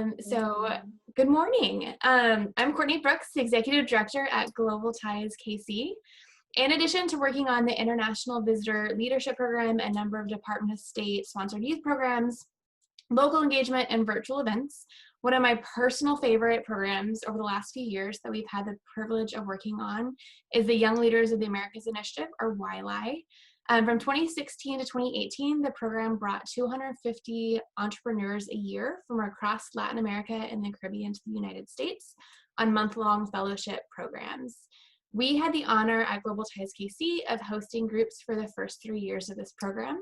Good morning. I'm Courtney Brooks, the Executive Director at Global Ties KC. In addition to working on the International Visitor Leadership Program, a number of Department of State sponsored youth programs, local engagement, and virtual events, one of my personal favorite programs over the last few years that we've had the privilege of working on is the Young Leaders of the Americas Initiative, or YLI. From 2016 to 2018, the program brought 250 entrepreneurs a year from across Latin America and the Caribbean to the United States on month-long fellowship programs. We had the honor at Global Ties KC of hosting groups for the first 3 years of this program.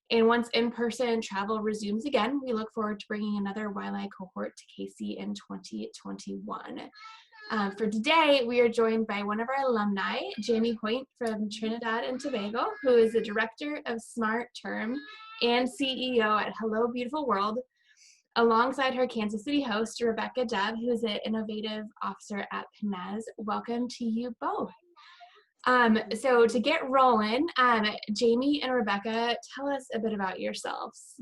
And once in-person travel resumes again, we look forward to bringing another YLI cohort to KC in 2021. For today, we are joined by one of our alumni, Jamie Hoyt from Trinidad and Tobago, who is the Director of Smart Term and CEO at Hello Beautiful World, alongside her Kansas City host, Rebekah Dove, who is an Innovative Officer at Pinez. Welcome to you both. So to get rolling, Jamie and Rebekah, tell us a bit about yourselves.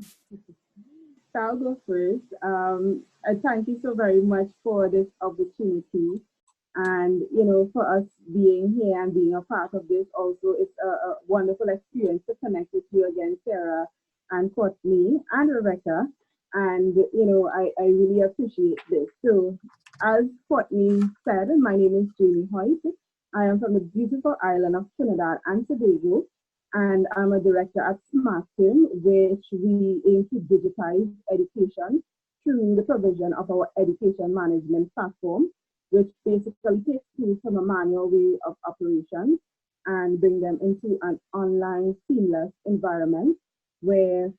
I'll go first. Thank you so very much for this opportunity. And, for us being here and being a part of this also, it's a wonderful experience to connect with you again, Sarah and Courtney and Rebekah. And, I really appreciate this. So as Courtney said, my name is Jamie Hoyt. I am from the beautiful island of Trinidad and Tobago. And I'm a director at SmartTerm, which we aim to digitize education through the provision of our education management platform, which basically takes tools from a manual way of operations and bring them into an online seamless environment where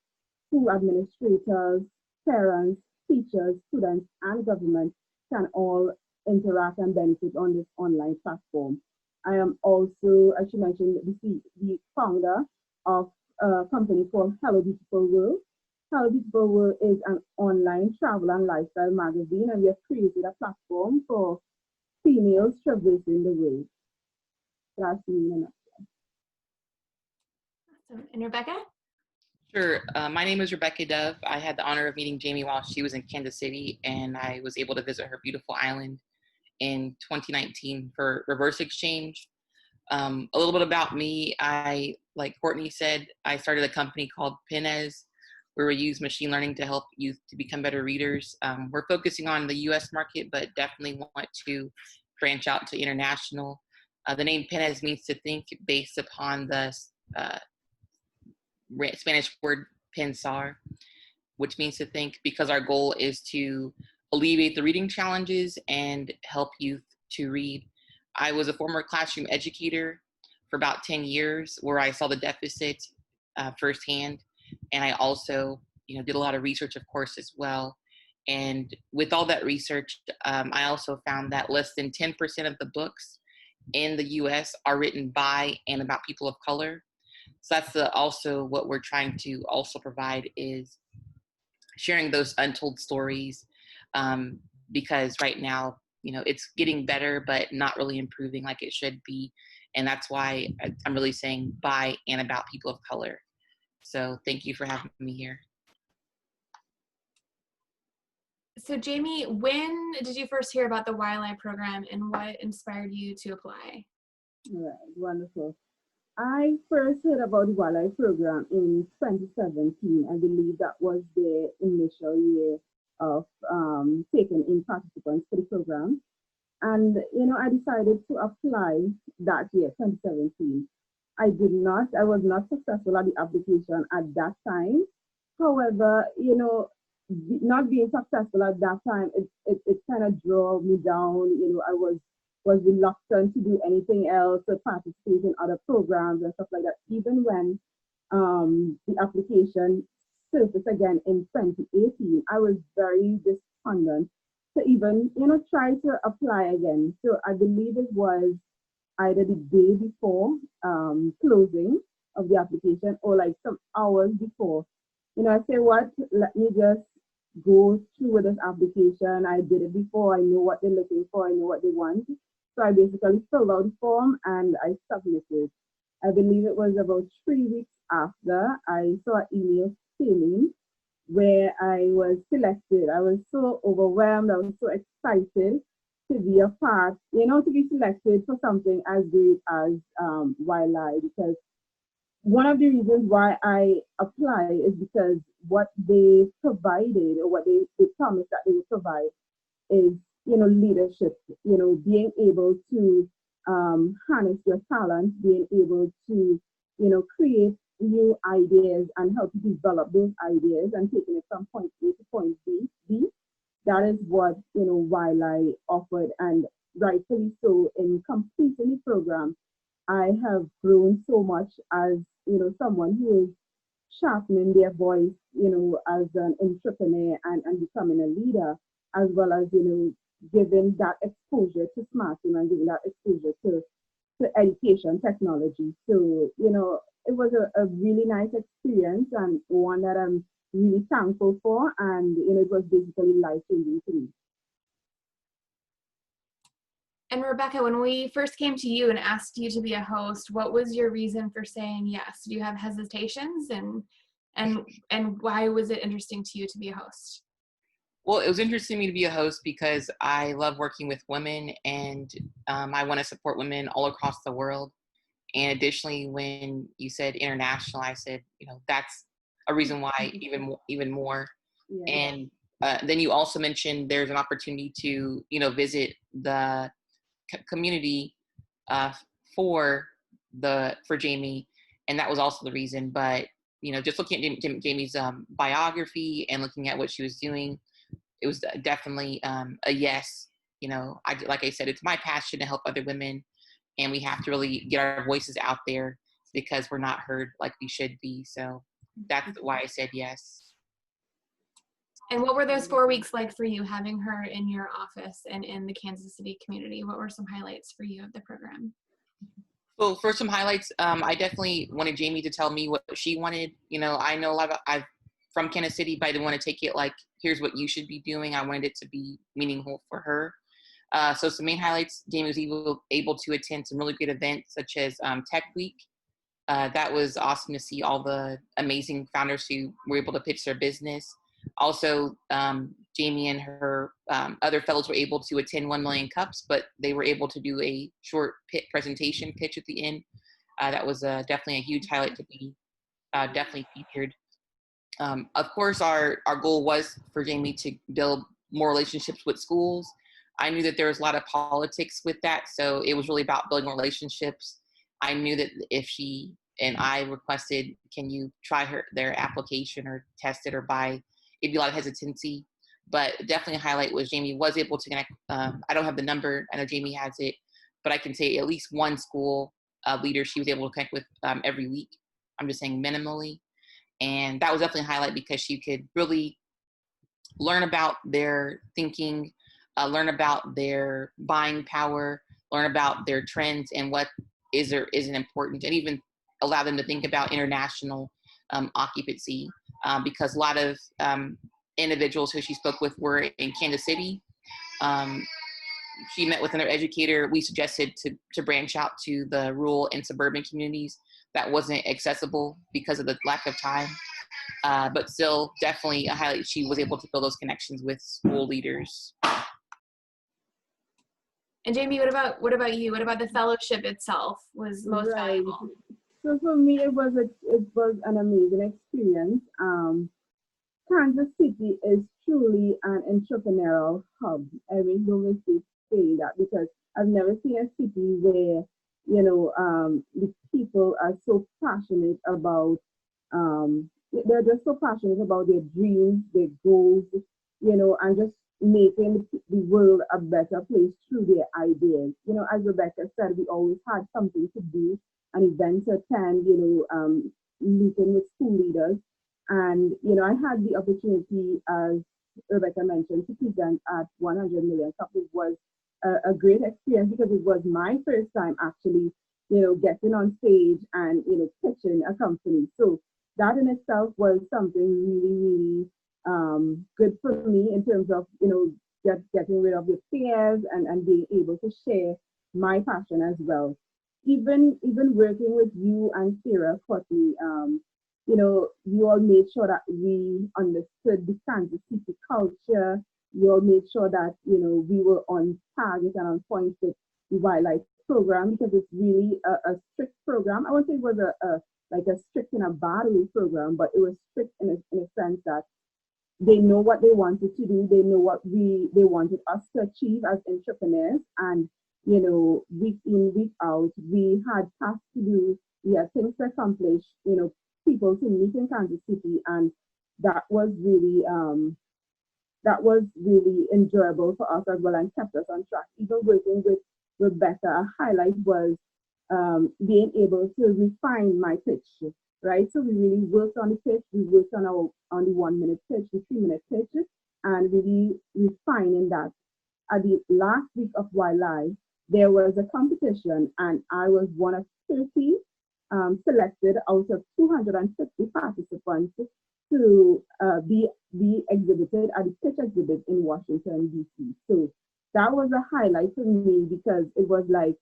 school administrators, parents, teachers, students, and government can all interact and benefit on this online platform. I am also, as you mentioned, the founder of a company called Hello Beautiful World. Hello Beautiful World is an online travel and lifestyle magazine, and we have created a platform for females traversing the world. That's me in a nutshell. Awesome. And Rebekah? Sure. My name is Rebekah Dove. I had the honor of meeting Jamie while she was in Kansas City, and I was able to visit her beautiful island in 2019 for reverse exchange. A little bit about me, like Courtney said, I started a company called Pinez, where we use machine learning to help youth to become better readers. We're focusing on the US market, but definitely want to branch out to international. The name Pinez means to think based upon the Spanish word pensar, which means to think, because our goal is to alleviate the reading challenges and help youth to read. I was a former classroom educator for about 10 years where I saw the deficit firsthand. And I also, did a lot of research, of course, as well. And with all that research, I also found that less than 10% of the books in the US are written by and about people of color. So that's also what we're trying to also provide, is sharing those untold stories. Because right now, it's getting better, but not really improving like it should be. And that's why I'm really saying by and about people of color. So thank you for having me here. So Jamie, when did you first hear about the YLI program and what inspired you to apply? All right, wonderful. I first heard about the YLI program in 2017. I believe that was the initial year of taking in participants for the program. And, I decided to apply that year, 2017. I was not successful at the application at that time. However, not being successful at that time, it kind of drove me down. I was reluctant to do anything else, to participate in other programs and stuff like that, even when the application surfaced again in 2018. I was very despondent to even, try to apply again. So I believe it was either the day before closing of the application or like some hours before. I say, let me just go through with this application. I did it before. I know what they're looking for. I know what they want. So I basically filled out the form and I submitted. I believe it was about 3 weeks after I saw an email stating where I was selected. I was so overwhelmed. I was so excited to be a part, to be selected for something as great as Wildlife, because one of the reasons why I apply is because what they provided, or what they promised that they would provide, is leadership, being able to harness your talents, being able to create new ideas and help develop those ideas and taking it from point A to point B. That is what Wildlife offered, and rightfully so. In completing the program, I have grown so much as someone who is sharpening their voice, as an entrepreneur, and becoming a leader, as well as giving that exposure to smarting and giving that exposure to education technology. So it was a really nice experience, and one that I'm really thankful for, and it was basically life changing to me. And Rebekah, when we first came to you and asked you to be a host, what was your reason for saying yes? Do you have hesitations, and why was it interesting to you to be a host? Well, it was interesting to me to be a host because I love working with women, and I want to support women all across the world. And additionally, when you said international, I said, that's a reason why even more. Yeah. And then you also mentioned there's an opportunity to, visit the community for Jamie, and that was also the reason. But just looking at Jamie's biography and looking at what she was doing, it was definitely a yes. Like I said, it's my passion to help other women, and we have to really get our voices out there because we're not heard like we should be. So that's why I said yes. And what were those 4 weeks like for you, having her in your office and in the Kansas City community? What were some highlights for you of the program? Well, for some highlights, I definitely wanted Jamie to tell me what she wanted. I know a lot I'm from Kansas City, but I didn't want to take it like, here's what you should be doing. I wanted it to be meaningful for her. So some main highlights, Jamie was able to attend some really great events such as Tech Week. That was awesome to see all the amazing founders who were able to pitch their business. Also, Jamie and her other fellows were able to attend 1 Million Cups, but they were able to do a short presentation pitch at the end. That was definitely a huge highlight to be definitely featured. Of course, our goal was for Jamie to build more relationships with schools. I knew that there was a lot of politics with that, so it was really about building relationships. I knew that if she and I requested, can you try their application or test it or buy, it'd be a lot of hesitancy. But definitely a highlight was Jamie was able to connect. I don't have the number. I know Jamie has it, but I can say at least one school leader she was able to connect with every week. I'm just saying minimally. And that was definitely a highlight because she could really learn about their thinking, learn about their buying power, learn about their trends and what is or isn't important, and even allow them to think about international occupancy because a lot of individuals who she spoke with were in Kansas City. She met with another educator. We suggested to branch out to the rural and suburban communities that wasn't accessible because of the lack of time. But still, definitely a highlight. She was able to build those connections with school leaders. And Jamie, what about you? What about the fellowship itself was most valuable? So for me, it was an amazing experience. Kansas City is truly an entrepreneurial hub. I really don't mistake saying that because I've never seen a city where the people are so passionate about. They're just so passionate about their dreams, their goals, and just making the world a better place through their ideas. As Rebekah said, we always had something to do, an event to attend, meeting with school leaders. And, I had the opportunity, as Rebekah mentioned, to present at 100 Million Cup. It was a great experience because it was my first time actually, getting on stage and, pitching a company. So that in itself was something really, really good for me in terms of, getting rid of the fears and being able to share my passion as well. Even working with you and Sarah Courtney, we all made sure that we understood the Kansas City culture. We all made sure that, we were on target and on point with the wildlife program, because it's really a strict program. I wouldn't say it was like a strict in a bad way program, but it was strict in a sense that they know what they wanted to do. They know what they wanted us to achieve as entrepreneurs. And, week in, week out, we had tasks to do. We had things to accomplish, people to meet in Kansas City. And that was really, enjoyable for us as well, and kept us on track. Even working with Rebecca, a highlight was being able to refine my pitch, right? So we really worked on the pitch. We worked on the 1 minute pitch, the 3 minute pitch, and really refining that. At the last week of Wildlife, there was a competition, and I was one of 30 selected out of 250 participants to be exhibited at the pitch exhibit in Washington, D.C. So that was a highlight for me, because it was like,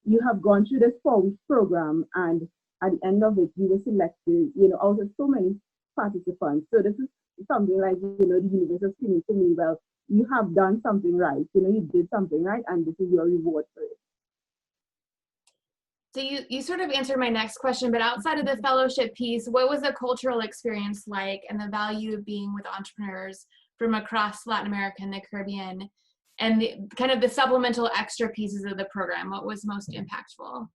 you have gone through this 4-week program, and at the end of it, you were selected, out of so many participants. So this is something like, the universe is screaming to me, well, you have done something right, you did something right, and this is your reward for it. So you sort of answered my next question, but outside of the fellowship piece, what was the cultural experience like, and the value of being with entrepreneurs from across Latin America and the Caribbean, and kind of the supplemental extra pieces of the program? What was most impactful?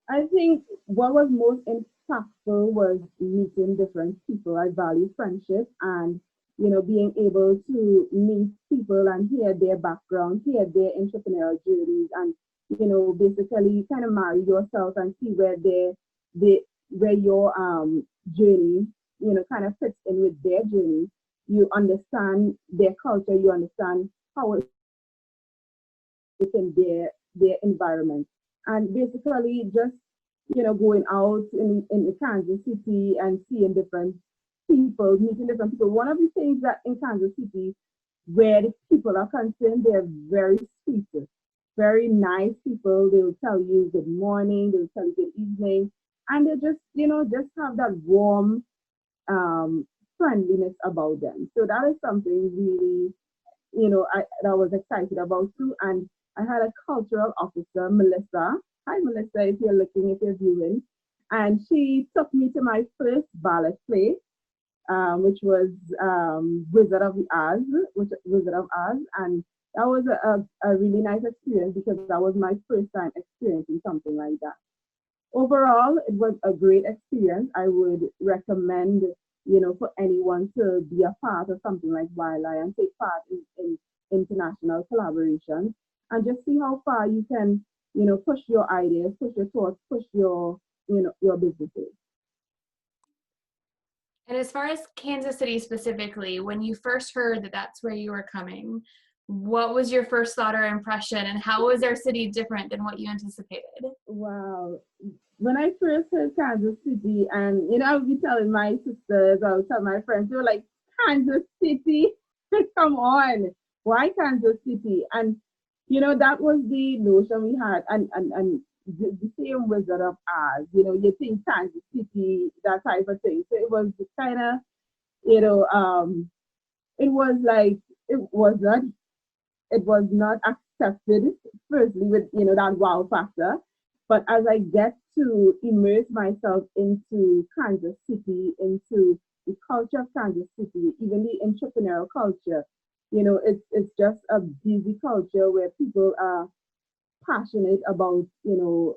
I think what was most impactful was meeting different people. I value friendship, and being able to meet people and hear their background, hear their entrepreneurial journeys, and basically kind of marry yourself and see where your journey kind of fits in with their journey. You understand their culture, you understand how it's in their environment, and basically just going out in Kansas City and seeing different people, meeting different people. One of the things that in Kansas City, where the people are concerned, they're very sweet, very nice people. They'll tell you good morning, they'll tell you good evening, and they just just have that warm friendliness about them. So that is something really that I was excited about too. And I had a cultural officer, Melissa. Hi, Melissa, if you're viewing. And she took me to my first ballet play, which was Wizard of Oz. And that was a really nice experience, because that was my first time experiencing something like that. Overall, it was a great experience. I would recommend, for anyone to be a part of something like Wildlife and take part in international collaborations, and just see how far you can, push your ideas, push your thoughts, push your businesses. And as far as Kansas City specifically, when you first heard that that's where you were coming, what was your first thought or impression, and how was our city different than what you anticipated? Wow. When I first heard Kansas City, and I would be telling my sisters, I would tell my friends, they were like, Kansas City? Come on, why Kansas City? And that was the notion we had, and the same Wizard of Oz, you think Kansas City, that type of thing. So it was kind of, it was like, it was not accepted, firstly, with that wow factor. But as I get to immerse myself into Kansas City, into the culture of Kansas City, even the entrepreneurial culture, it's just a busy culture where people are passionate about their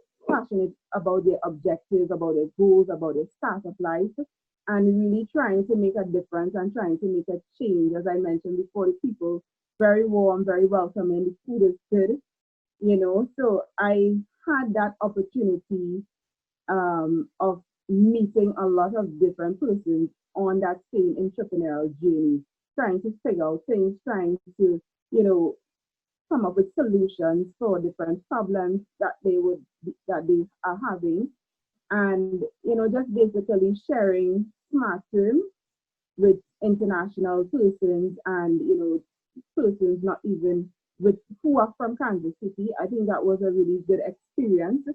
objectives, about their goals, about their startup life, and really trying to make a difference and trying to make a change. As I mentioned before, the people very warm, very welcoming. The food is good, So I had that opportunity of meeting a lot of different persons on that same entrepreneurial journey, trying to figure out things, trying to, come up with solutions for different problems that they are having, and just basically sharing smart terms with international persons, and persons not even with who are from Kansas City. I think that was a really good experience,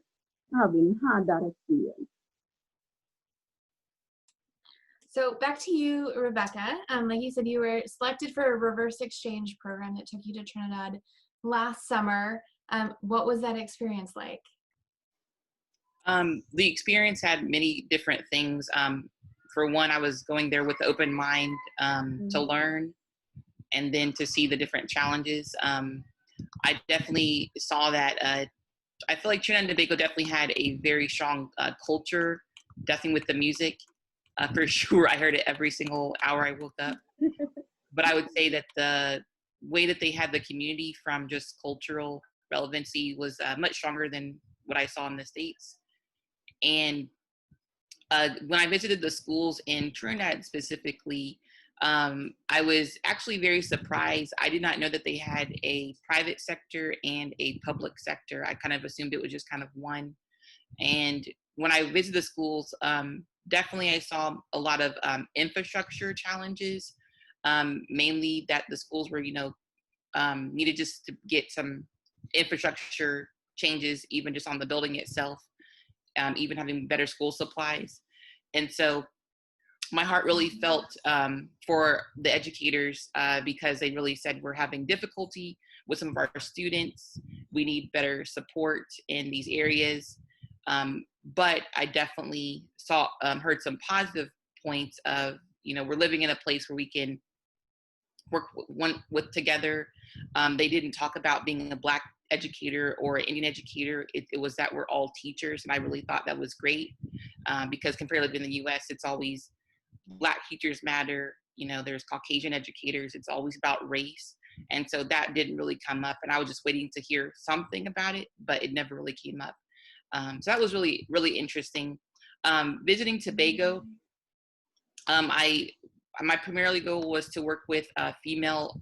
having had that experience. So back to you, Rebecca. Like you said, you were selected for a reverse exchange program that took you to Trinidad last summer. What was that experience like? The experience had many different things. For one, I was going there with an open mind to learn and then to see the different challenges. I definitely saw that. I feel like Trinidad and Tobago definitely had a very strong culture, definitely with the music. For sure, I heard it every single hour I woke up. But I would say that the way that they had the community from just cultural relevancy was much stronger than what I saw in the States. And when I visited the schools in Trinidad specifically, I was actually very surprised. I did not know that they had a private sector and a public sector. I kind of assumed it was just kind of one. And when I visited the schools, definitely I saw a lot of infrastructure challenges, mainly that the schools were, needed just to get some infrastructure changes, even just on the building itself, even having better school supplies. And so my heart really felt for the educators because they really said we're having difficulty with some of our students. We need better support in these areas. But I definitely heard some positive points of, we're living in a place where we can work with together. They didn't talk about being a Black educator or an Indian educator. It was that we're all teachers, and I really thought that was great because compared to in the U.S., it's always Black teachers matter. There's Caucasian educators. It's always about race, and so that didn't really come up. And I was just waiting to hear something about it, but it never really came up. So that was really, really interesting. Visiting Tobago, my primarily goal was to work with female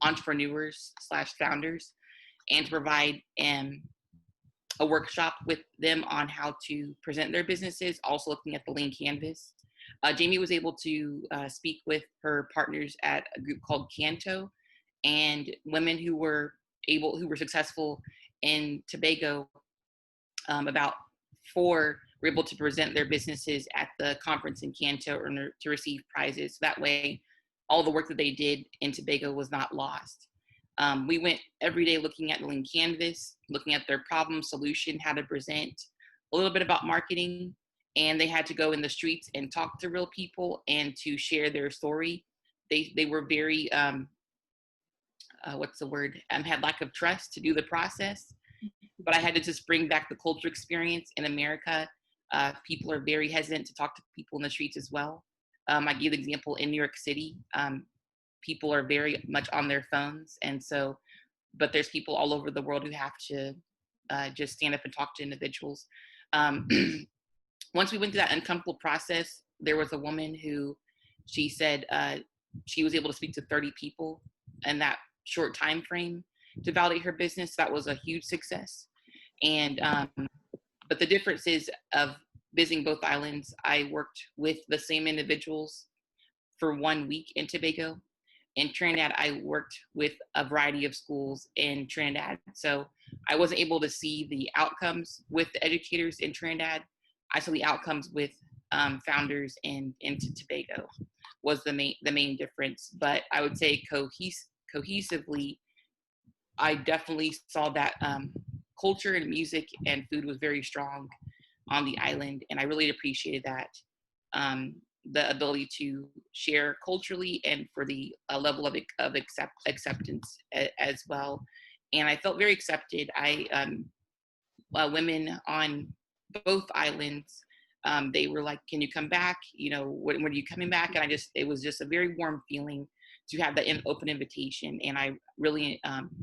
entrepreneurs / founders and to provide a workshop with them on how to present their businesses, also looking at the lean canvas. Jamie was able to speak with her partners at a group called Canto, and women who were successful in Tobago, about 4 were able to present their businesses at the conference in Canto to receive prizes. So that way, all the work that they did in Tobago was not lost. We went every day looking at the lean canvas, looking at their problem solution, how to present, a little bit about marketing, and they had to go in the streets and talk to real people and to share their story. They were very, had lack of trust to do the process, but I had to just bring back the culture experience in America. People are very hesitant to talk to people in the streets as well. I give an example in New York City. People are very much on their phones. And so, but there's people all over the world who have to just stand up and talk to individuals. Once we went through that uncomfortable process, there was a woman who, she said she was able to speak to 30 people in that short time frame to validate her business. That was a huge success. And, but the difference is of visiting both islands, I worked with the same individuals for 1 week in Tobago. In Trinidad, I worked with a variety of schools in Trinidad. So I wasn't able to see the outcomes with the educators in Trinidad. I saw the outcomes with founders in Tobago was the main difference. But I would say cohesively, I definitely saw that culture and music and food was very strong on the island. And I really appreciated that. The ability to share culturally and for the level of acceptance as well. And I felt very accepted. Women on both islands, they were like, can you come back? When are you coming back? And it was just a very warm feeling to have that open invitation. And I really,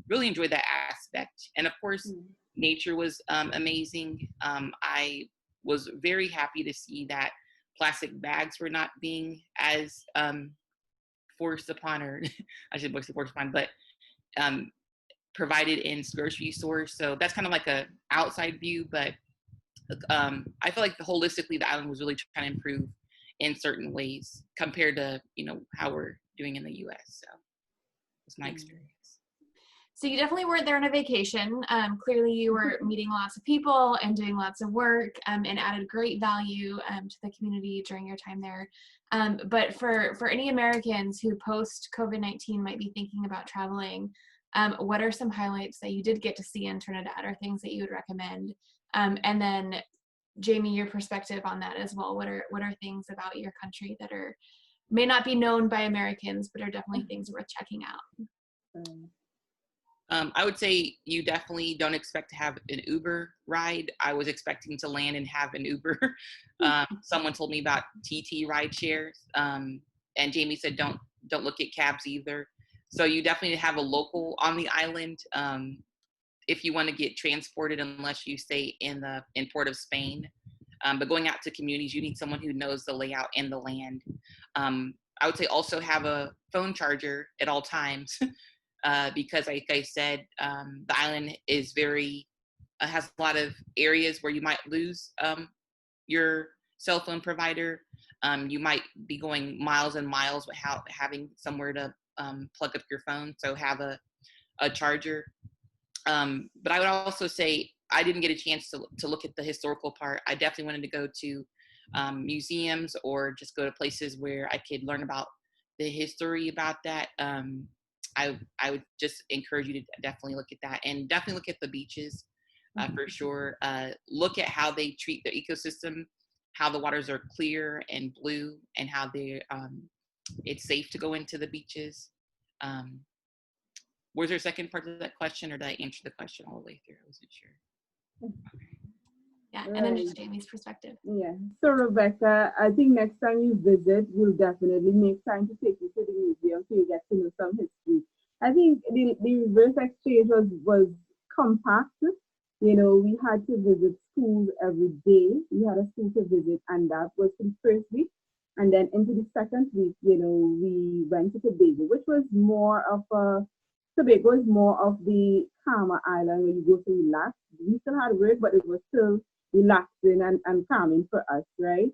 really enjoyed that aspect. And of course, nature was amazing. I was very happy to see that plastic bags were not being as forced upon, or I should say forced upon, but provided in grocery stores. So that's kind of like a outside view, but I feel like holistically the island was really trying to improve in certain ways compared to how we're doing in the U.S. So it's my experience. So you definitely weren't there on a vacation. Clearly you were meeting lots of people and doing lots of work, and added great value to the community during your time there. But for any Americans who post COVID-19 might be thinking about traveling, what are some highlights that you did get to see in Trinidad, or things that you would recommend? And then Jamie, your perspective on that as well. What are things about your country that may not be known by Americans, but are definitely things worth checking out? I would say you definitely don't expect to have an Uber ride. I was expecting to land and have an Uber. Someone told me about TT ride shares, and Jamie said don't look at cabs either. So you definitely have a local on the island if you want to get transported, unless you stay in Port of Spain. But going out to communities, you need someone who knows the layout and the land. I would say also have a phone charger at all times. Because like I said, the island is has a lot of areas where you might lose your cell phone provider. You might be going miles and miles without having somewhere to plug up your phone, so have a charger. But I would also say I didn't get a chance to look at the historical part. I definitely wanted to go to museums, or just go to places where I could learn about the history about that. I would just encourage you to definitely look at that, and definitely look at the beaches for sure. Look at how they treat the ecosystem, how the waters are clear and blue, and how it's safe to go into the beaches. Was there a second part of that question, or did I answer the question all the way through? I wasn't sure. Yeah, and then just Jamie's perspective. Yeah. So Rebecca, I think next time you visit, you'll definitely make time to take you to the museum so you get to know some history. I think the reverse exchange was compact. You know, we had to visit schools every day. We had a school to visit, and that was for the first week. And then into the second week, you know, we went to Tobago, which was Tobago is more of the calmer island where you go to relax. We still had work, but it was still relaxing and calming for us, right?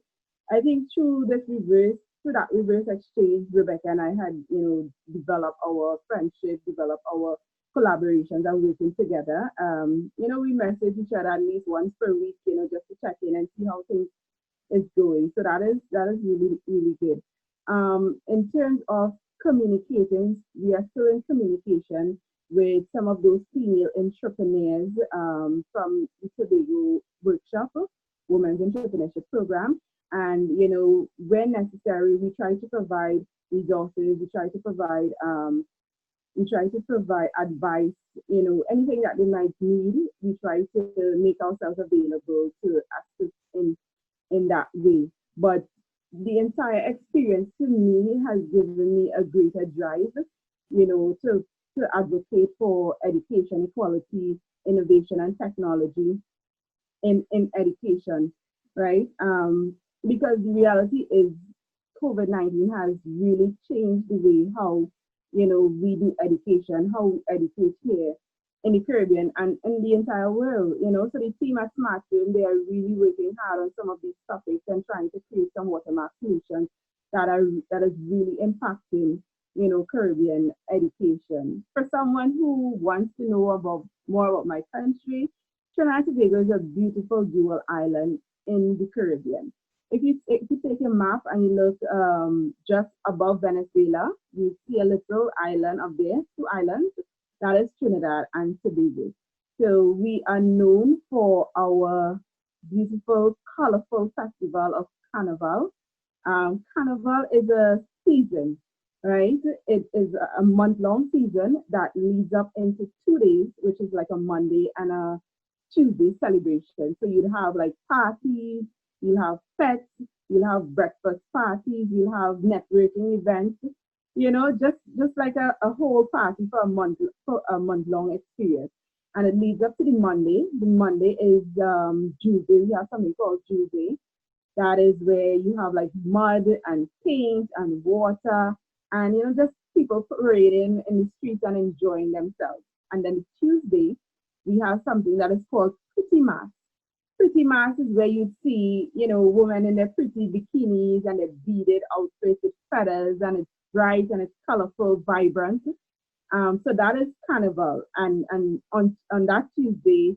I think through that reverse exchange, Rebecca and I had, you know, developed our friendship, developed our collaborations and working together. You know, we message each other at least once per week, you know, just to check in and see how things is going. So that is really, really good. In terms of communicating, we are still in communication with some of those female entrepreneurs from the Tobago workshop, Women's Entrepreneurship Program. And, you know, when necessary, we try to provide resources, we try to provide advice, you know, anything that they might need, we try to make ourselves available to assist in that way. But the entire experience to me has given me a greater drive, you know, to advocate for education, equality, innovation, and technology in education, right? Because the reality is COVID-19 has really changed the way how, you know, we do education, how we educate here in the Caribbean and in the entire world, you know. So the team at SmartFilm, they are really working hard on some of these topics and trying to create some watermark solutions that is really impacting, you know, Caribbean education. For someone who wants to know more about my country, Trinidad and Tobago is a beautiful dual island in the Caribbean. If you take a map and you look just above Venezuela, you see a little island up there, 2 islands. That is Trinidad and Tobago. So we are known for our beautiful, colorful festival of Carnival. Carnival is a season, right? It is a month-long season that leads up into 2 days, which is like a Monday and a Tuesday celebration. So you'd have like parties, you'll have fetes, you'll have breakfast parties, you'll have networking events, you know, just like a whole party for a month-long experience. And it leads up to the Monday. The Monday is Tuesday. We have something called Tuesday. That is where you have like mud and paint and water and, you know, just people parading in the streets and enjoying themselves. And then Tuesday, we have something that is called Pretty Mass. Pretty Mass is where you see, you know, women in their pretty bikinis and their beaded outfits with feathers, and it's bright and it's colorful, vibrant. So that is Carnival. And on that Tuesday,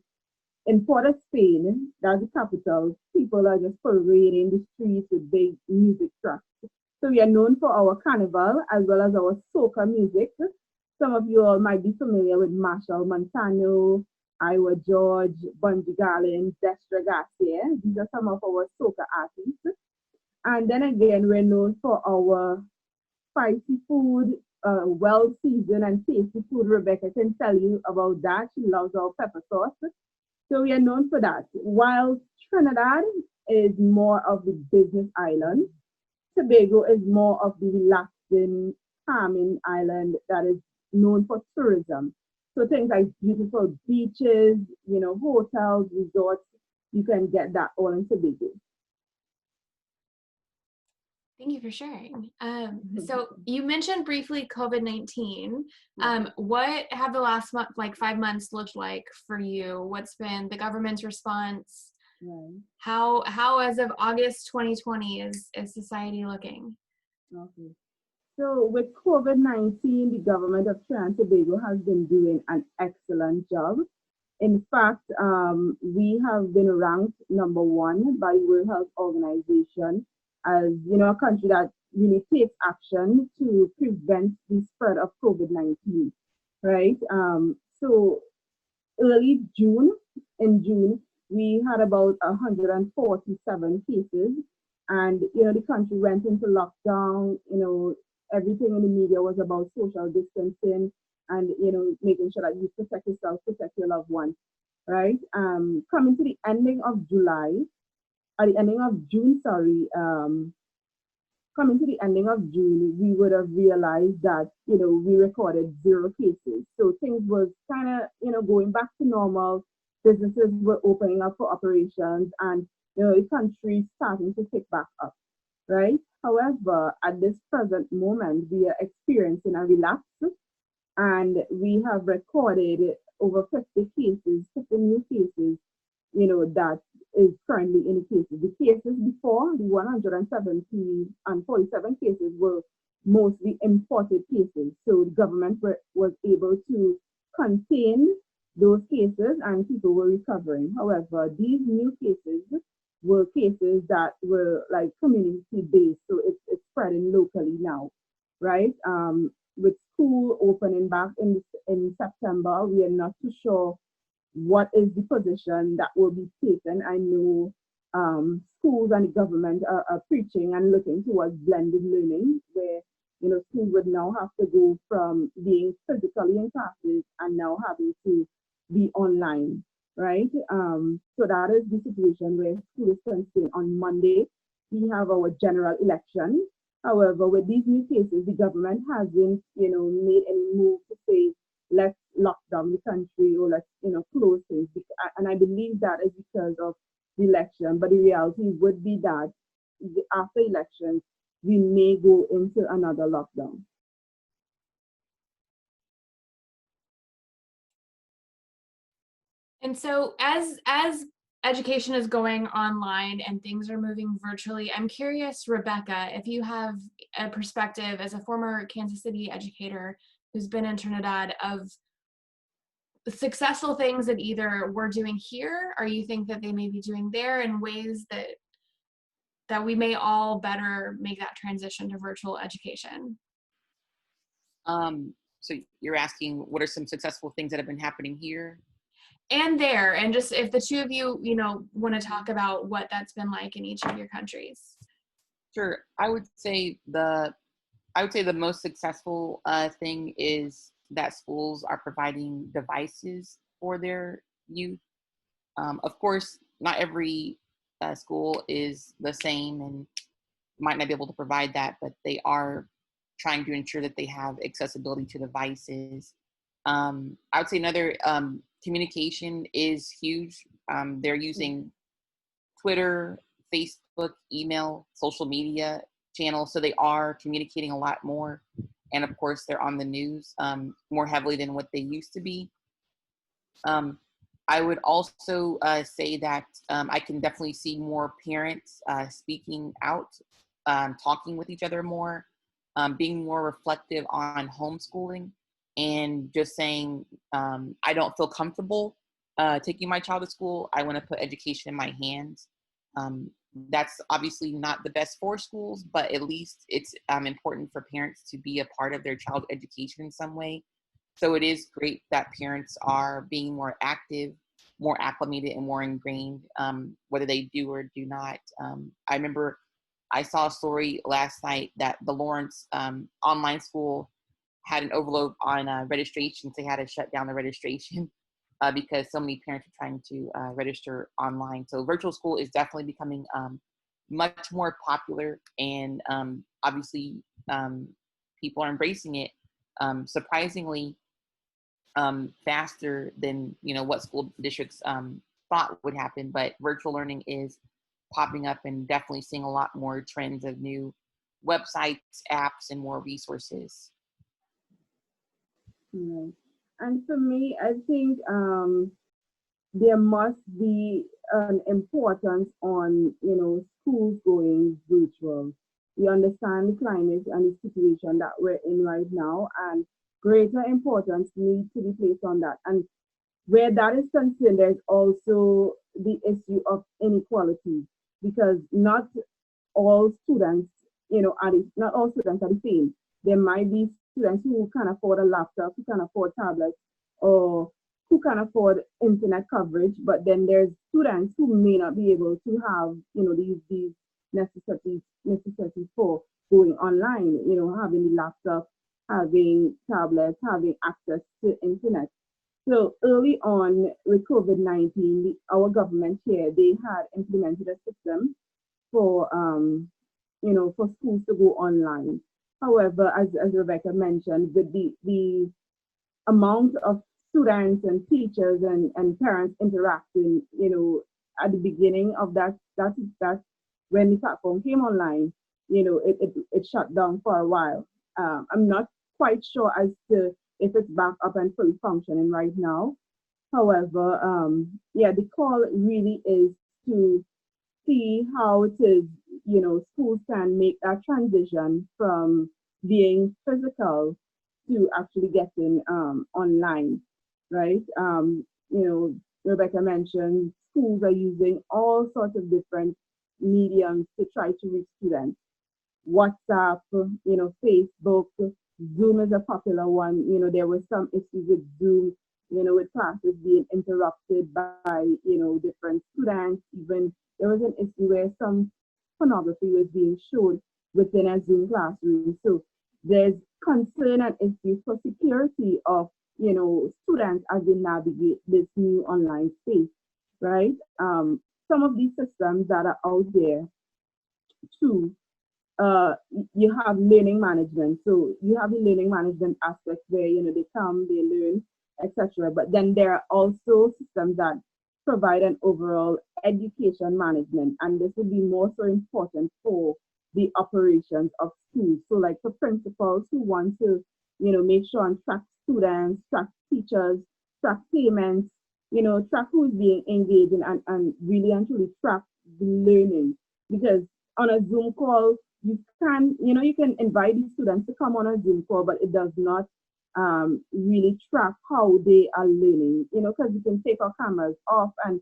in Port of Spain, that's the capital, people are just parading the streets with big music trucks. So we are known for our carnival as well as our soca music. Some of you all might be familiar with Marshall Montano, Iowa George, Bunji Garlin, Destra Garcia. These are some of our soca artists. And then again, we're known for our spicy food, well-seasoned and tasty food. Rebecca can tell you about that. She loves our pepper sauce. So we are known for that. While Trinidad is more of the business island, Tobago is more of the relaxing, calming island that is known for tourism. So things like beautiful beaches, hotels, resorts, you can get that all in Tobago. Thank you for sharing. So you mentioned briefly COVID-19. What have the last 5 months looked like for you? What's been the government's response? Right. How as of August 2020 is society looking? Okay. So with COVID-19, the government of Trinidad and Tobago has been doing an excellent job. In fact, we have been ranked number one by the World Health Organization as a country that really takes action to prevent the spread of COVID-19, right? So early June, in June, we had about 147 cases, and the country went into lockdown. Everything in the media was about social distancing and making sure that you protect yourself, protect your loved ones, right? Coming to the ending of June, coming to the ending of June, we would have realized that, we recorded 0 cases. So things was kind of, going back to normal. Businesses were opening up for operations, and, the country starting to pick back up, right? However, at this present moment, we are experiencing a relapse, and we have recorded over 50 cases, 50 new cases, that is currently in the cases. The cases before, the 170 and 47 cases were mostly imported cases. So the government was able to contain those cases and people were recovering. However, these new cases were cases that were like community based. So it's spreading locally now, right? With school opening back in September, we are not too sure what is the position that will be taken. I know schools and the government are preaching and looking towards blended learning, where schools would now have to go from being physically in classes and now having to be online, right? So that is the situation where school is concerned. On Monday, we have our general election. However, with these new cases, the government hasn't, made any move to say, let's lock down the country or let's, close things. And I believe that is because of the election. But the reality would be that after elections, we may go into another lockdown. And so as education is going online and things are moving virtually, I'm curious, Rebecca, if you have a perspective as a former Kansas City educator who's been in Trinidad of successful things that either we're doing here or you think that they may be doing there in ways that we may all better make that transition to virtual education. So you're asking what are some successful things that have been happening here? And there, and just if the two of you, want to talk about what that's been like in each of your countries. Sure. I would say the most successful thing is that schools are providing devices for their youth. Of course, not every school is the same and might not be able to provide that, but they are trying to ensure that they have accessibility to devices. I would say another communication is huge. They're using Twitter, Facebook, email, social media channels, so they are communicating a lot more. And of course, they're on the news more heavily than what they used to be. I would also say that I can definitely see more parents speaking out, talking with each other more, being more reflective on homeschooling and just saying, I don't feel comfortable taking my child to school. I want to put education in my hands. That's obviously not the best for schools, but at least it's important for parents to be a part of their child's education in some way. So it is great that parents are being more active, more acclimated, and more ingrained, whether they do or do not. I remember I saw a story last night that the Lawrence online school had an overload on registrations. They had to shut down the registration because so many parents are trying to register online. So virtual school is definitely becoming much more popular, and obviously people are embracing it surprisingly faster than what school districts thought would happen. But virtual learning is popping up, and definitely seeing a lot more trends of new websites, apps, and more resources. Right. And for me, I think there must be an importance on, schools going virtual. We understand the climate and the situation that we're in right now, and greater importance needs to be placed on that. And where that is concerned, there's also the issue of inequality, because not all students, not all students are the same. There might be students who can afford a laptop, who can afford tablets, or who can afford internet coverage, but then there's students who may not be able to have, these necessities for going online, having the laptop, having tablets, having access to internet. So early on with COVID-19, our government here, they had implemented a system for for schools to go online. However, as Rebecca mentioned, with the amount of students and teachers and parents interacting, at the beginning of that when the platform came online, it shut down for a while. I'm not quite sure as to if it's back up and fully functioning right now. However, the call really is to see how it is, schools can make that transition from being physical to actually getting online, right? Rebecca mentioned schools are using all sorts of different mediums to try to reach students. WhatsApp, Facebook, Zoom is a popular one. There were some issues with Zoom, with classes being interrupted by, different students. Even there was an issue where some pornography was being shown within a Zoom classroom. So there's concern and issues for security of, students as they navigate this new online space, right? Some of these systems that are out there too, you have learning management. So you have the learning management aspect where they come, they learn, etc. But then there are also systems that provide an overall education management, and this will be more so important for the operations of schools. So like for principals who want to, make sure and track students, track teachers, track payments, track who's being engaged in, and really and truly track the learning. Because on a Zoom call, you can invite the students to come on a Zoom call, but it does not really track how they are learning, because you can take our cameras off and,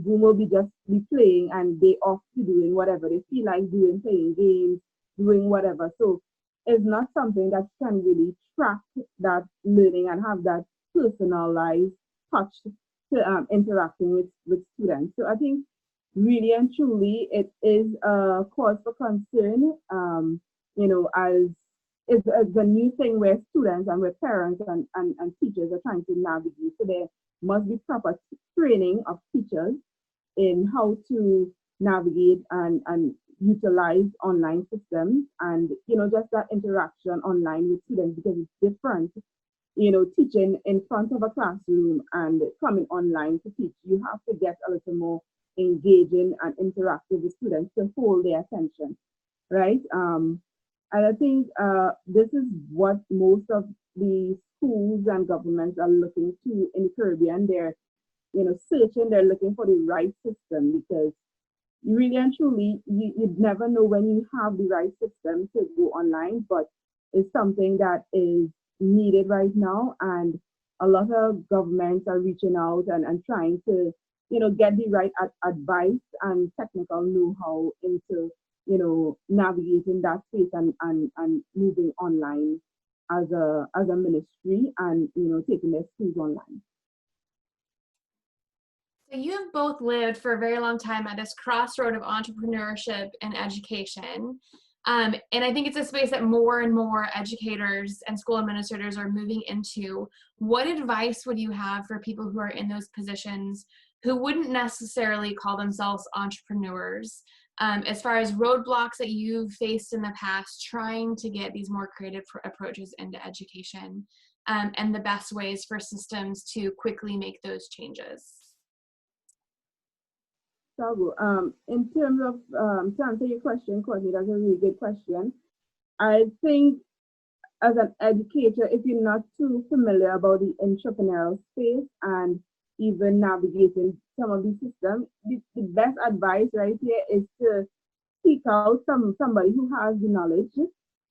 Zoom will just be playing and they off to doing whatever they feel like doing, playing games, doing whatever. So it's not something that can really track that learning and have that personalized touch to interacting with students. So I think really and truly it is a cause for concern, as it's a new thing where students and where parents and teachers are trying to navigate. So there must be proper training of teachers in how to navigate and utilize online systems, and just that interaction online with students, because it's different, teaching in front of a classroom and coming online to teach. You have to get a little more engaging and interactive with students to hold their attention, right? And I think this is what most of the schools and governments are looking to in the Caribbean. They're, searching, they're looking for the right system, because you really and truly, you'd never know when you have the right system to go online, but it's something that is, needed right now, and a lot of governments are reaching out and trying to, get the right advice and technical know-how into, navigating that space and moving online as a ministry and, taking their schools online. So you have both lived for a very long time at this crossroad of entrepreneurship and education. And I think it's a space that more and more educators and school administrators are moving into. What advice would you have for people who are in those positions who wouldn't necessarily call themselves entrepreneurs, as far as roadblocks that you've faced in the past, trying to get these more creative approaches into education, and the best ways for systems to quickly make those changes? So, in terms of, to answer your question, Courtney, that's a really good question. I think as an educator, if you're not too familiar about the entrepreneurial space and even navigating some of the systems, the best advice right here is to seek out somebody who has the knowledge,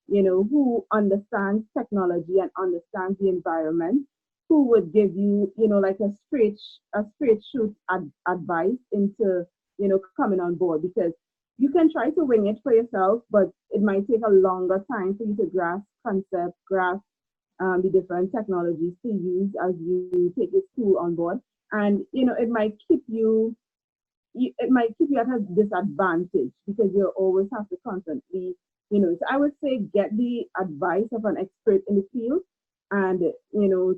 who understands technology and understands the environment, who would give you, like a straight shoot advice into, coming on board, because you can try to wing it for yourself, but it might take a longer time for you to grasp concepts, grasp the different technologies to use as you take your school on board. And, it might keep you at a disadvantage because you always have to constantly, so I would say get the advice of an expert in the field and,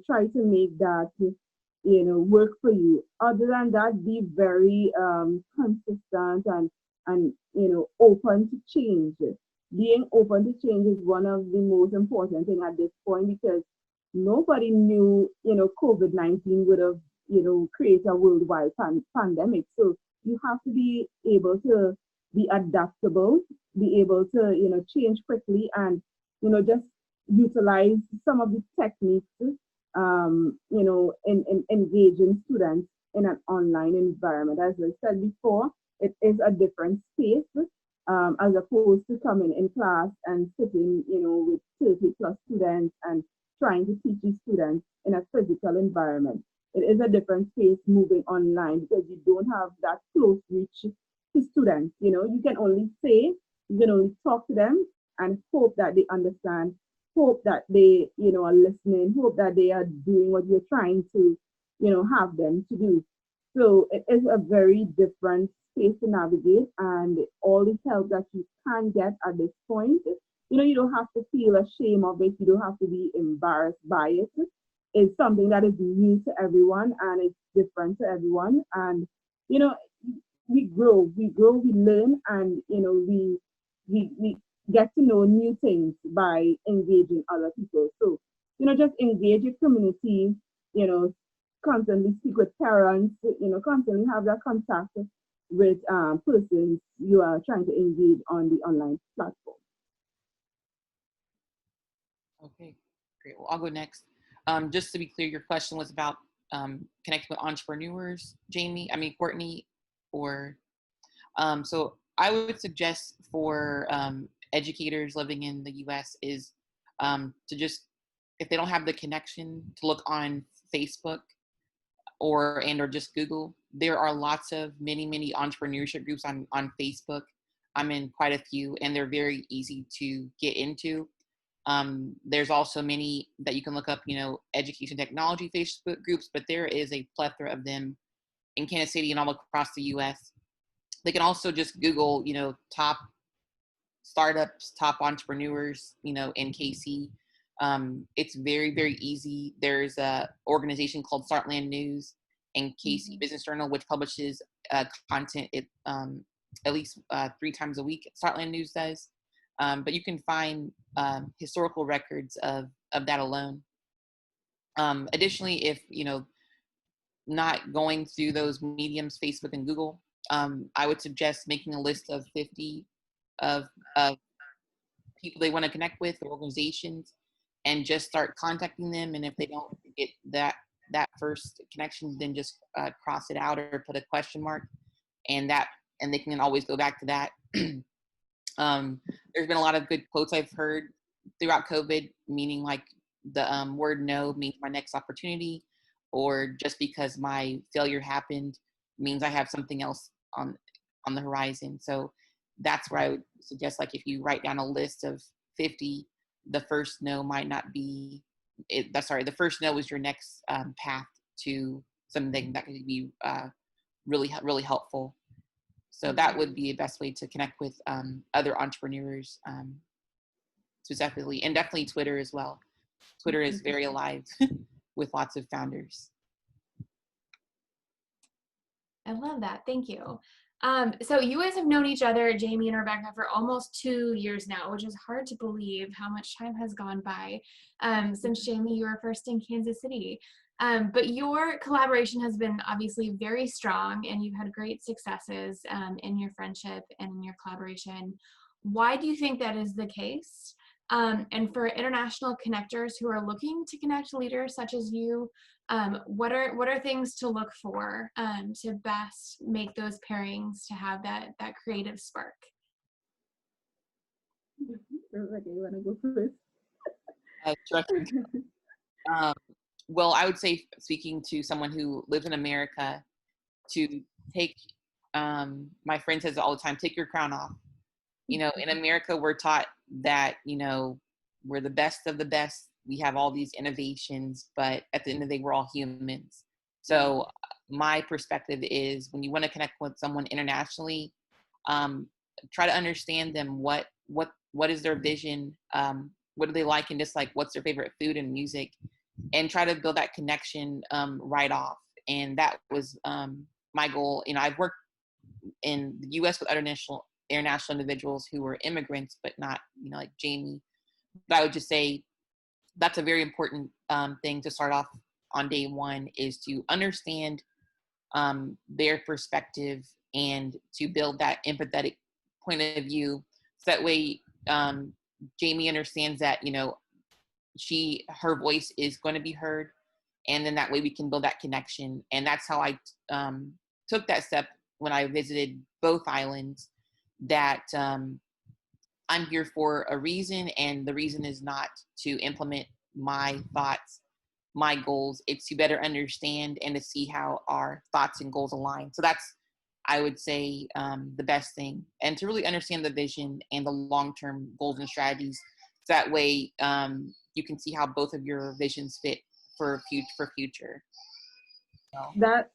try to make that, work for you. Other than that, be very consistent and, open to change. Being open to change is one of the most important things at this point, because nobody knew, COVID-19 would have, create a worldwide pandemic. So you have to be able to be adaptable, be able to, change quickly and, just utilize some of the techniques, in engaging students in an online environment. As I said before, it is a different space, as opposed to coming in class and sitting, with 30 plus students and trying to teach these students in a physical environment. It is a different space moving online because you don't have that close reach to students. You can only say, you can only talk to them and hope that they understand, hope that they, are listening, hope that they are doing what you're trying to, have them to do. So it is a very different space to navigate, and all the help that you can get at this point, you don't have to feel ashamed of it. You don't have to be embarrassed by it. It's something that is new to everyone and it's different to everyone. And, we grow, we learn, and, we get to know new things by engaging other people. So, just engage your community, constantly speak with parents, constantly have that contact with persons you are trying to engage on the online platform. Okay, great. Well, I'll go next. Just to be clear, your question was about connecting with entrepreneurs, Courtney, or so I would suggest for educators living in the U.S. is to just, if they don't have the connection, to look on Facebook or just Google. There are lots of many entrepreneurship groups on Facebook. I'm in quite a few, and they're very easy to get into. There's also many that you can look up, education technology Facebook groups, but there is a plethora of them in Kansas City and all across the U.S. They can also just Google, top startups, top entrepreneurs, in KC. It's very easy. There's a organization called Startland News and KC Business Journal, which publishes content at least 3 times a week. Startland News does. But you can find historical records of that alone. Additionally, if, not going through those mediums, Facebook and Google, I would suggest making a list of 50 of people they want to connect with, or organizations, and just start contacting them. And if they don't get that first connection, then just cross it out or put a question mark, and they can always go back to that. There's been a lot of good quotes I've heard throughout COVID, meaning like the word no means my next opportunity, or just because my failure happened means I have something else on the horizon. So that's where I would suggest, like, if you write down a list of 50, the first no might not be it. The first no is your next path to something that could be really helpful. So that would be the best way to connect with other entrepreneurs, specifically, and definitely Twitter as well. Twitter is very alive with lots of founders. I love that. Thank you. So you guys have known each other, Jamie and Rebekah, for almost 2 years now, which is hard to believe how much time has gone by since, Jamie, you were first in Kansas City. But your collaboration has been obviously very strong, and you've had great successes in your friendship and in your collaboration. Why do you think that is the case? And for international connectors who are looking to connect leaders such as you, what are things to look for to best make those pairings to have that creative spark? Rebekah, you want to go first? Well, I would say, speaking to someone who lives in America, to take, my friend says all the time, take your crown off. You know, in America, we're taught that, you know, we're the best of the best. We have all these innovations, but at the end of the day, we're all humans. So my perspective is, when you want to connect with someone internationally, try to understand them. What is their vision? What do they like and dislike? What's their favorite food and music? And try to build that connection right off. And that was my goal. You know, I've worked in the U.S. with international individuals who were immigrants, but not, you know, like Jamie. But I would just say that's a very important thing to start off on day one, is to understand their perspective and to build that empathetic point of view. So that way, Jamie understands that, you know, her voice is going to be heard, and then that way we can build that connection. And that's how I took that step when I visited both islands, that I'm here for a reason, and the reason is not to implement my thoughts, my goals. It's to better understand and to see how our thoughts and goals align. So that's, I would say, the best thing, and to really understand the vision and the long-term goals and strategies. So that way you can see how both of your visions fit for future. So. That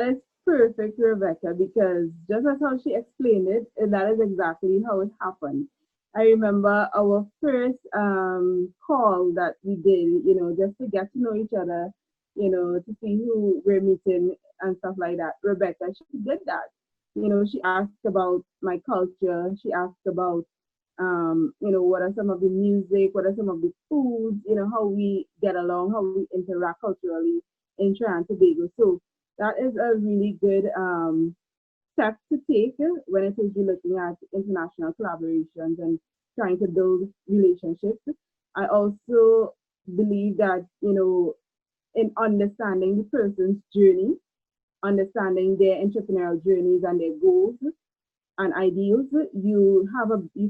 is perfect, Rebekah, because just as how she explained it, that is exactly how it happened. I remember our first call that we did, you know, just to get to know each other, you know, to see who we're meeting and stuff like that. Rebekah, she did that. You know, she asked about my culture. She asked about, you know, what are some of the music, what are some of the foods, you know, how we get along, how we interact culturally in Trinidad and Tobago. So that is a really good step to take when it is you're looking at international collaborations and trying to build relationships. I also believe that, you know, in understanding the person's journey, understanding their entrepreneurial journeys and their goals and ideals, you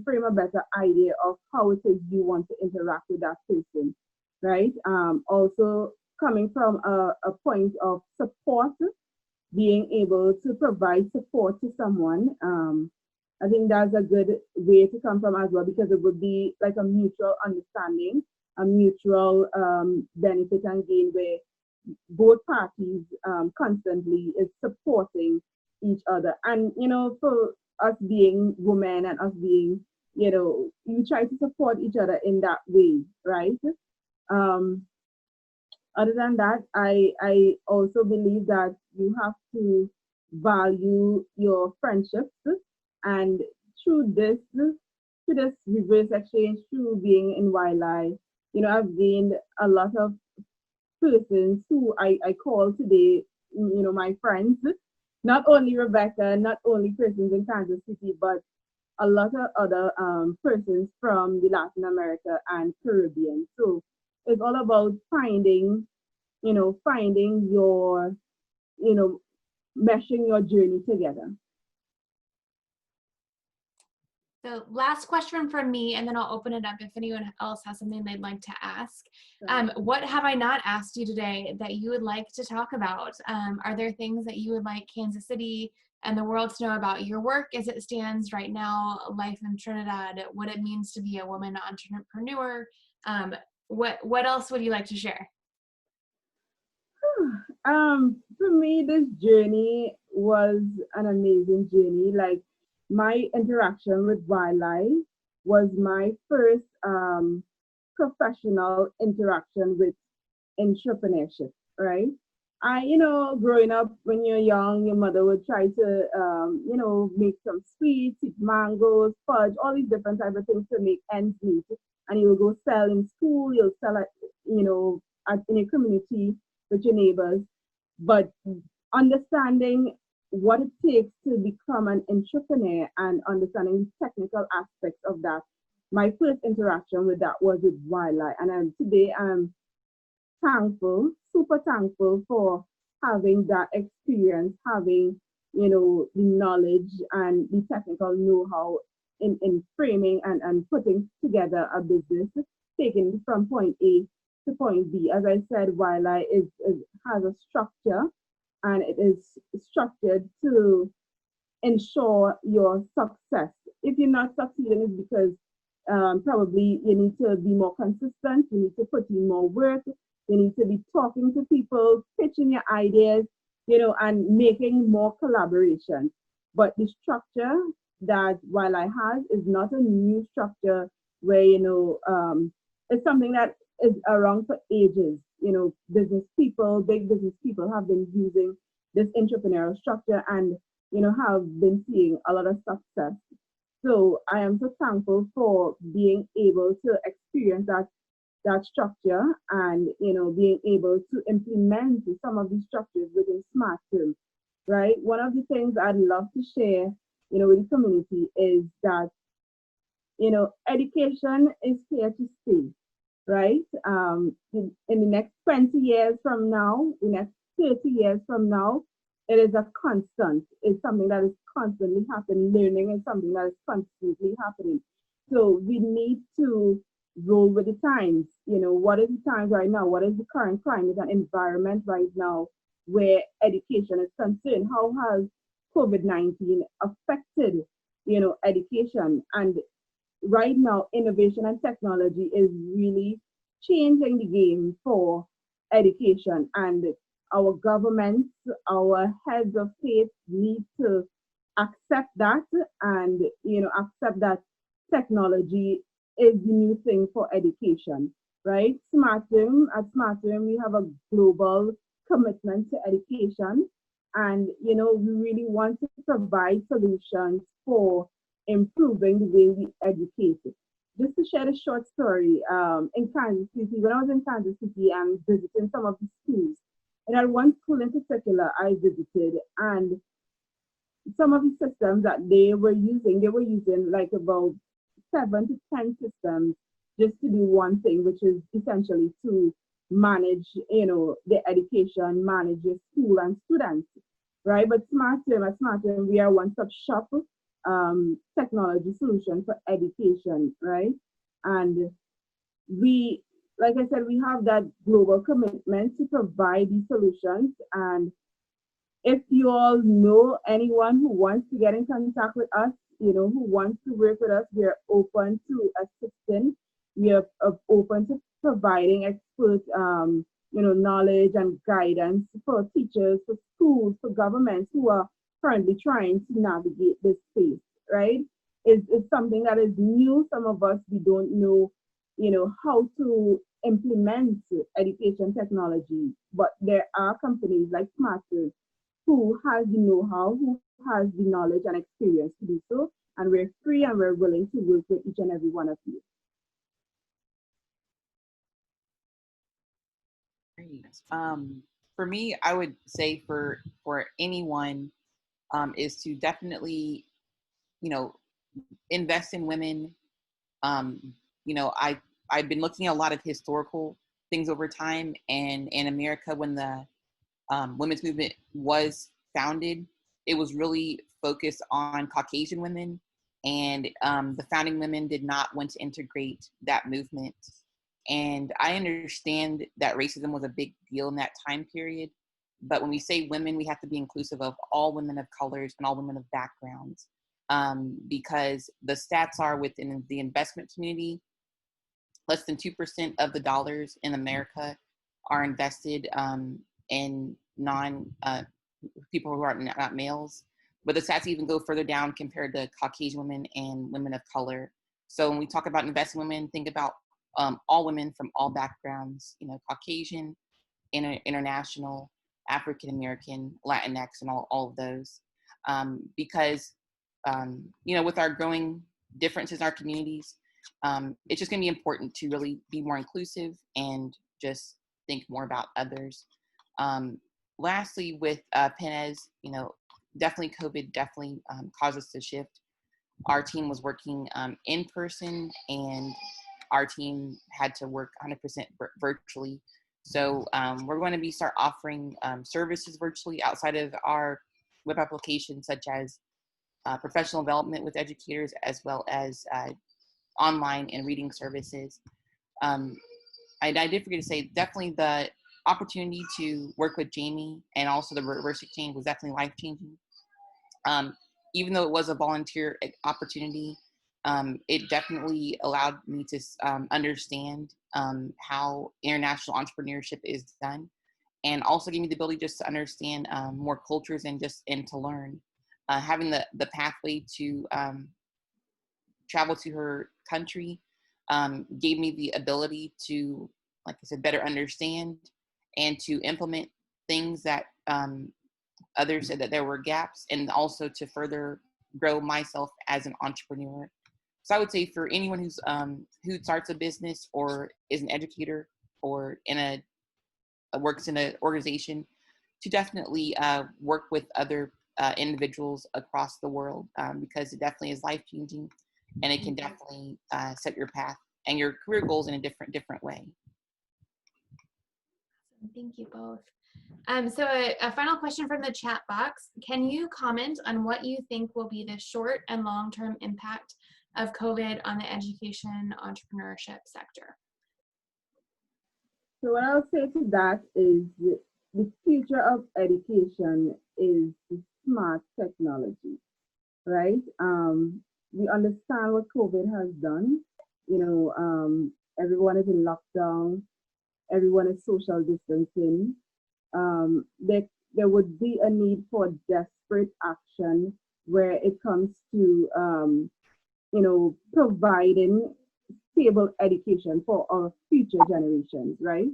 frame a better idea of how it is you want to interact with that person, right? Also coming from a point of support, being able to provide support to someone. I think that's a good way to come from as well, because it would be like a mutual understanding, a mutual benefit and gain, where both parties constantly is supporting each other. And, you know, for us being women and us being, you know, you try to support each other in that way, right? Other than that, I also believe that you have to value your friendships, and through this reverse exchange, through being in wildlife, you know, I've gained a lot of persons who I call today, you know, my friends. Not only Rebekah, not only persons in Kansas City, but a lot of other persons from the Latin America and Caribbean. So it's all about finding your, you know, meshing your journey together. So last question from me, and then I'll open it up if anyone else has something they'd like to ask. What have I not asked you today that you would like to talk about? Are there things that you would like Kansas City and the world to know about your work as it stands right now, life in Trinidad, what it means to be a woman entrepreneur? What else would you like to share? For me, this journey was an amazing journey. Like, my interaction with wildlife was my first professional interaction with entrepreneurship, right? Growing up, when you're young, your mother would try to, make some sweets, eat mangoes, fudge, all these different types of things to make ends meet. And you'll go sell in school, you'll sell in your community with your neighbors. But understanding what it takes to become an entrepreneur and understanding the technical aspects of that, my first interaction with that was with wildlife. And today I'm thankful, super thankful for having that experience, having, the knowledge and the technical know-how in framing and putting together a business, taking it from point A to point B. As I said, wildlife has a structure, and it is structured to ensure your success. If you're not succeeding, it's because probably you need to be more consistent, you need to put in more work, you need to be talking to people, pitching your ideas, and making more collaboration. But the structure that wildlife has is not a new structure where, it's something that is around for ages. Business people, big business people have been using this entrepreneurial structure and, have been seeing a lot of success. So I am so thankful for being able to experience that structure and, being able to implement some of these structures within Smart Term, right? One of the things I'd love to share, with the community is that, education is here to stay, right? In the next 20 years from now, the next 30 years from now, it is a constant. It's something that is constantly happening. Learning is something that is constantly happening. So we need to roll with the times. What is the times right now? What is the current climate and environment right now where education is concerned? How has COVID-19 affected, education? And right now, innovation and technology is really changing the game for education, and our governments, our heads of state need to accept that and, accept that technology is the new thing for education, right? At Smart Term, we have a global commitment to education, and, we really want to provide solutions for improving the way we educate. Just to share a short story, in Kansas City, when I was in Kansas City and visiting some of the schools, and at one school in particular I visited, and some of the systems that they were using like about 7 to 10 systems just to do one thing, which is essentially to manage, the education, manage your school and students, right? But at Smart Term, we are one-stop shop technology solution for education, right? And we, like I said, we have that global commitment to provide these solutions. And if you all know anyone who wants to get in contact with us, who wants to work with us, we are open to assisting. We are open to providing expert, knowledge and guidance for teachers, for schools, for governments who are currently trying to navigate this space, right? It's something that is new. Some of us, we don't know, how to implement education technology, but there are companies like Smart Term who has the know-how, who has the knowledge and experience to do so, and we're free and we're willing to work with each and every one of you. Great. For me, I would say for anyone is to definitely, invest in women. I've been looking at a lot of historical things over time, and in America, when the women's movement was founded, it was really focused on Caucasian women and the founding women did not want to integrate that movement. And I understand that racism was a big deal in that time period. But when we say women, we have to be inclusive of all women of colors and all women of backgrounds, because the stats are within the investment community, less than 2% of the dollars in America are invested in people who are not males. But the stats even go further down compared to Caucasian women and women of color. So when we talk about investing women, think about all women from all backgrounds, Caucasian, international, African American, Latinx, and all of those. Because, with our growing differences in our communities, it's just going to be important to really be more inclusive and just think more about others. Lastly, with Penez, definitely COVID definitely caused us to shift. Our team was working in person, and our team had to work 100% virtually. So we're going to start offering services virtually outside of our web applications, such as professional development with educators, as well as online and reading services. I did forget to say, definitely the opportunity to work with Jamie and also the reverse exchange was definitely life-changing. Even though it was a volunteer opportunity, it definitely allowed me to understand how international entrepreneurship is done, and also gave me the ability just to understand more cultures and to learn. Having the pathway to travel to her country gave me the ability to, like I said, better understand and to implement things that others said that there were gaps, and also to further grow myself as an entrepreneur. So I would say for anyone who starts a business or is an educator or works in an organization, to definitely work with other individuals across the world, because it definitely is life-changing, and it can definitely set your path and your career goals in a different way. Thank you both. So a final question from the chat box. Can you comment on what you think will be the short and long-term impact of COVID on the education entrepreneurship sector? So what I'll say to that is the future of education is smart technology, right? We understand what COVID has done. Everyone is in lockdown. Everyone is social distancing. There would be a need for desperate action where it comes to, providing stable education for our future generations, right?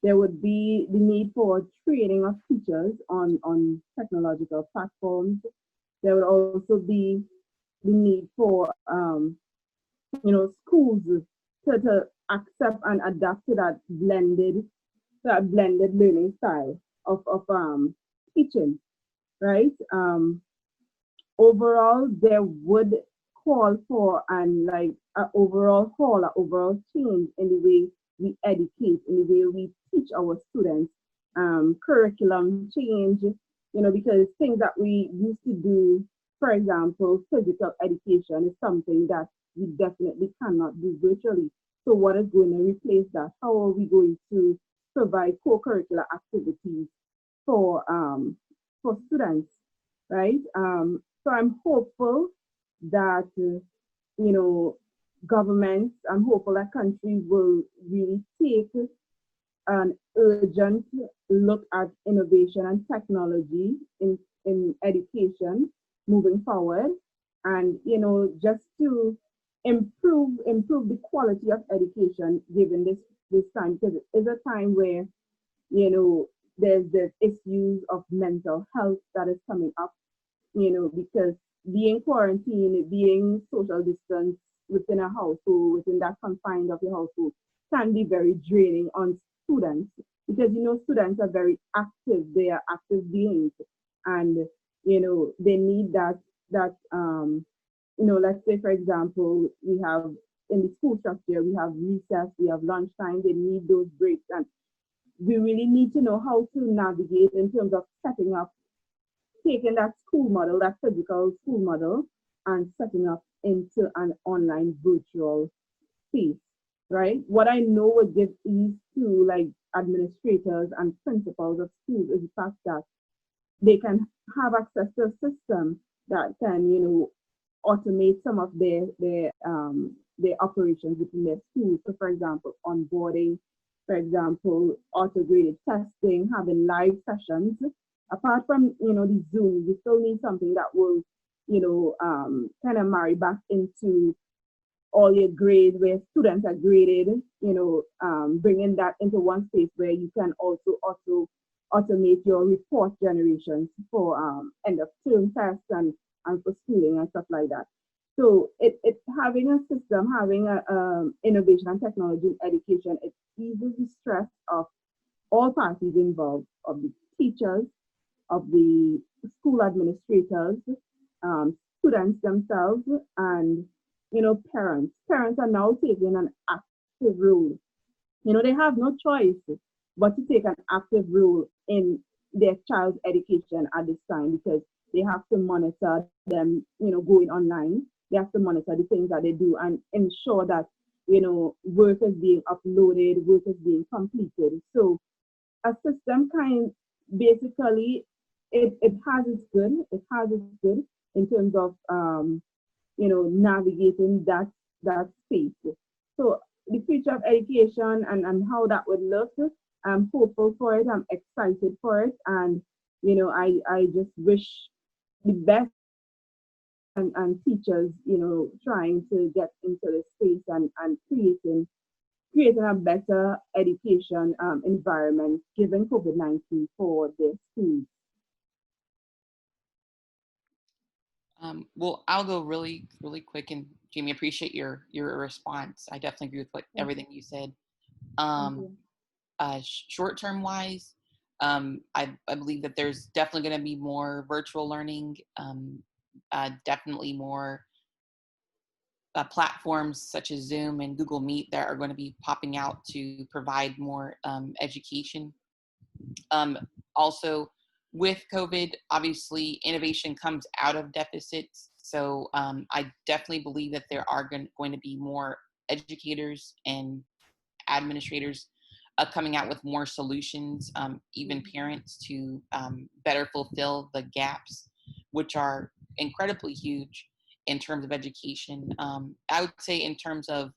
There would be the need for training of teachers on technological platforms. There would also be the need for, schools to accept and adapt to that blended learning style of teaching, right? Overall, there would call for an overall change in the way we educate, in the way we teach our students, curriculum change, because things that we used to do, for example, physical education is something that we definitely cannot do virtually. So what is going to replace that? How are we going to provide co-curricular activities for students, right? So I'm hopeful that governments, I'm hopeful that countries will really take an urgent look at innovation and technology in education moving forward, and just to improve the quality of education given this time, because it is a time where there's the issues of mental health that is coming up, because being quarantined, being social distance within a household, within that confines of your household, can be very draining on students, because students are very active, they are active beings, and they need that let's say, for example, we have in the school structure, we have recess, we have lunchtime, they need those breaks, and we really need to know how to navigate in terms of taking that school model, that physical school model, and setting up into an online virtual space, right? What I know would give ease to like administrators and principals of schools is the fact that they can have access to a system that can, automate some of their operations within their schools. So, for example, onboarding, for example, auto-graded testing, having live sessions. Apart from, the Zoom, you still need something that will, kind of marry back into all your grades where students are graded, bringing that into one space where you can also automate your report generations for end of term tests and for schooling and stuff like that. So it's having a system, having a innovation and technology in education, it eases the stress of all parties involved, of the teachers, of the school administrators, students themselves, and parents. Parents are now taking an active role. They have no choice but to take an active role in their child's education at this time, because they have to monitor them, going online. They have to monitor the things that they do and ensure that, work is being uploaded, work is being completed. So a system basically, it has its good. It has its good in terms of, navigating that space. So the future of education and how that would look, I'm hopeful for it. I'm excited for it. And, I just wish the best and teachers, trying to get into this space and creating a better education environment given COVID-19 for their schools. Well, I'll go really, really quick. And Jamie, appreciate your response. I definitely agree with everything you said. Short-term wise, I believe that there's definitely going to be more virtual learning, definitely more platforms such as Zoom and Google Meet that are going to be popping out to provide more education. Also, with COVID, obviously, innovation comes out of deficits. So I definitely believe that there are going to be more educators and administrators coming out with more solutions, even parents, to better fulfill the gaps, which are incredibly huge in terms of education. I would say in terms of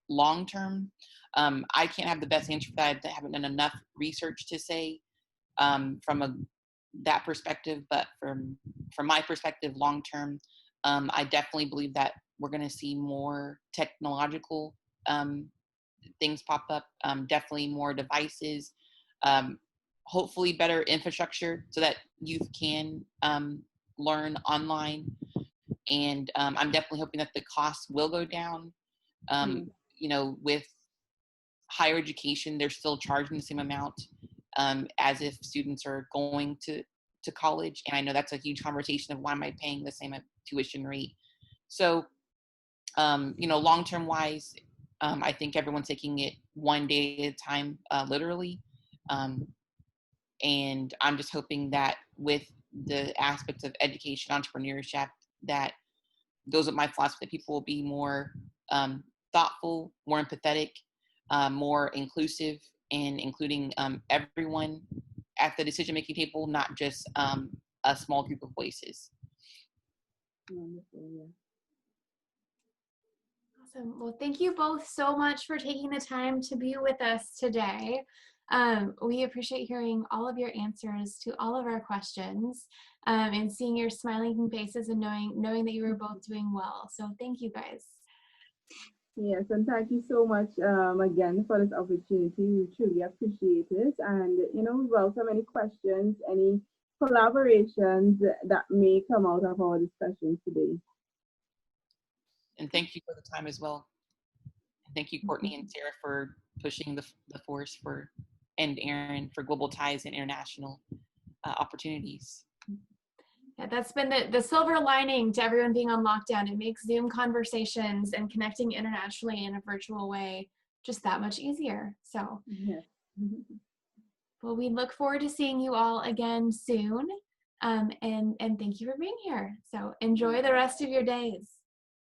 long term, I can't have the best answer for that. I haven't done enough research to say from that perspective, but from my perspective, long term, I definitely believe that we're going to see more technological things pop up, definitely more devices, hopefully better infrastructure so that youth can learn online. And I'm definitely hoping that the costs will go down. With higher education, they're still charging the same amount as if students are going to college. And I know that's a huge conversation of why am I paying the same tuition rate. So, long-term wise, I think everyone's taking it one day at a time, literally. And I'm just hoping that with the aspects of education, entrepreneurship, that goes with my philosophy, that people will be more thoughtful, more empathetic, more inclusive, and including everyone at the decision-making table, not just a small group of voices. Wonderful, yeah. Awesome. Well, thank you both so much for taking the time to be with us today. We appreciate hearing all of your answers to all of our questions, and seeing your smiling faces and knowing that you were both doing well. So thank you guys. Yes, and thank you so much again for this opportunity. We truly appreciate it. And, we welcome any questions, any collaborations that may come out of our discussion today. And thank you for the time as well. Thank you, Courtney and Sarah, for pushing the force and Aaron for global ties and international opportunities. Yeah, that's been the silver lining to everyone being on lockdown. It makes Zoom conversations and connecting internationally in a virtual way just that much easier. So, yes. Well, we look forward to seeing you all again soon. And thank you for being here. So enjoy the rest of your days.